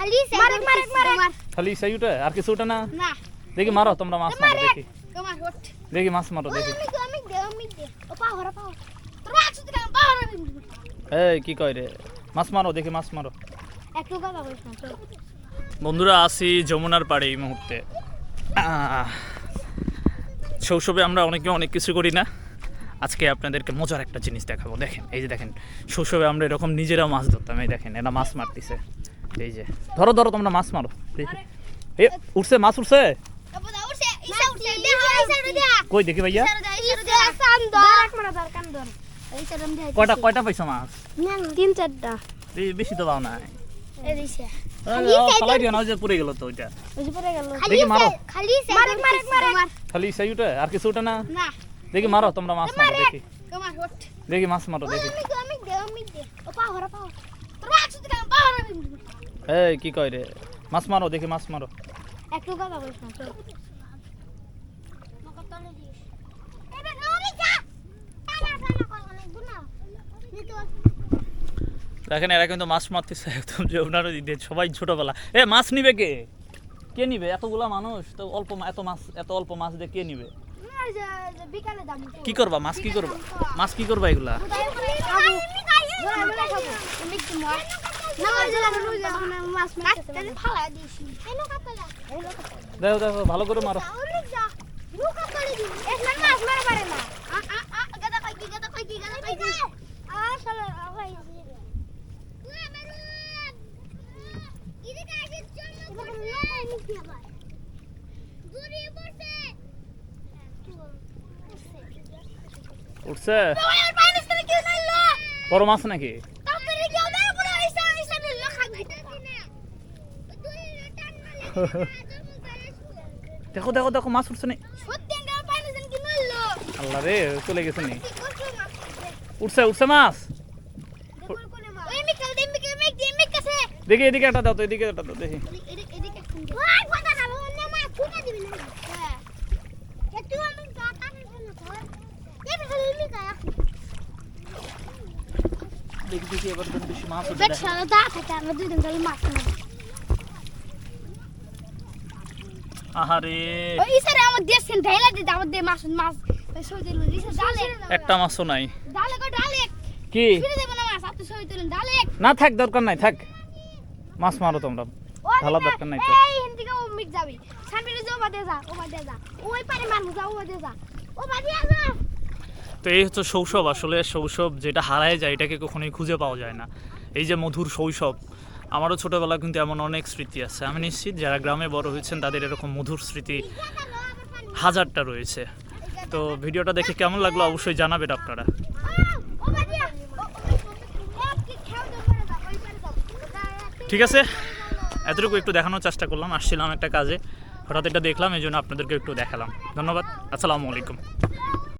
খালি খালি সাইউটা আর কিছু ওটা না না দেখি মারো তোমরা মাছ মারো দেখি তোমার হট দেখি মাছ মারো দেখি আমি দে ও পাহরা তোর মাছ দিলাম পাহরা এই কি কয় রে মাছ মারো দেখি মাছ মারো একটু কথা বলিস না তো বন্ধুরা আসি যমুনার পাড়ে এই মুহূর্তে শৈশবে আমরা অনেকে অনেক কিছু করি না আজকে আপনাদেরকে মজার একটা জিনিস দেখাবো দেখেন এই যে দেখেন শৈশবে আমরা এরকম নিজেরা মাছ ধরতাম এই দেখেন এরা মাছ মারতেছে এই যে ধরো ধরো তোমরা মাছ মারো দেখি এ উঠছে মাছ উঠছে কই দেখি ভাইয়া কয়টা কয়টা পাইছো মাছ 3-4টা বেশি তো পাও না এই দিছে পালাই দিও না ওই যে পুড়ে গেল তো ওইটা ওই যে পড়ে গেল দেখি মারো খালি মার খালি সাইউটা আর কিছু ওটা না না দেখি মারো তোমরা মাছ মারো দেখি তোমার হট দেখি মাছ মারো দেখি আমি দে ও পাহরা তোর মাছ দিলাম পাহরা এই কি কয় রে মাছ মারো দেখি মাছ মারো একটু কথা বলিস না তো দেখেন এরা কিন্তু মাছ মারতেছে একদম যমুনা নদীতে সবাই ছোটবেলা এ মাছ নিবে কে কে নিবে এতগুলা মানুষ তো অল্প এত অল্প মাছ দিয়ে কে নিবে বিকালে দাম কি করবা মাছ কি করবা মাছ কি করবা এগুলা দেখো দেখো ভালো করে মারো উঠছে বড় মাছ নাকি দেখো দেখো দেখো মাছ উঠছে না আল্লাহ রে চলে গেছে নি উঠছে উঠছে মাছ দেখি এদিকে একটা দাও তো এদিকে একটা দাও দেখি দেখি দেখি এবার বেশি মাছ উঠে আহারে একটা মাছও নাই কি না থাক দরকার নাই থাক মাছ মারো তোমরা ভালো দরকার নাই তো এই হচ্ছে শৈশব আসলে শৈশব যেটা হারায় যায় এটাকে কখনোই খুঁজে পাওয়া যায় না এই যে মধুর শৈশব আমারও ছোটোবেলা কিন্তু এমন অনেক স্মৃতি আছে আমি নিশ্চিত যারা গ্রামে বড় হয়েছেন তাদের এরকম মধুর স্মৃতি হাজারটা রয়েছে তো ভিডিওটা দেখে কেমন লাগলো অবশ্যই জানাবেন আপনারা ঠিক আছে এতটুকু একটু দেখানোর চেষ্টা করলাম আসছিলাম একটা কাজে হঠাৎ এটা দেখলাম এই জন্য আপনাদেরকে একটু দেখালাম ধন্যবাদ আসসালামু আলাইকুম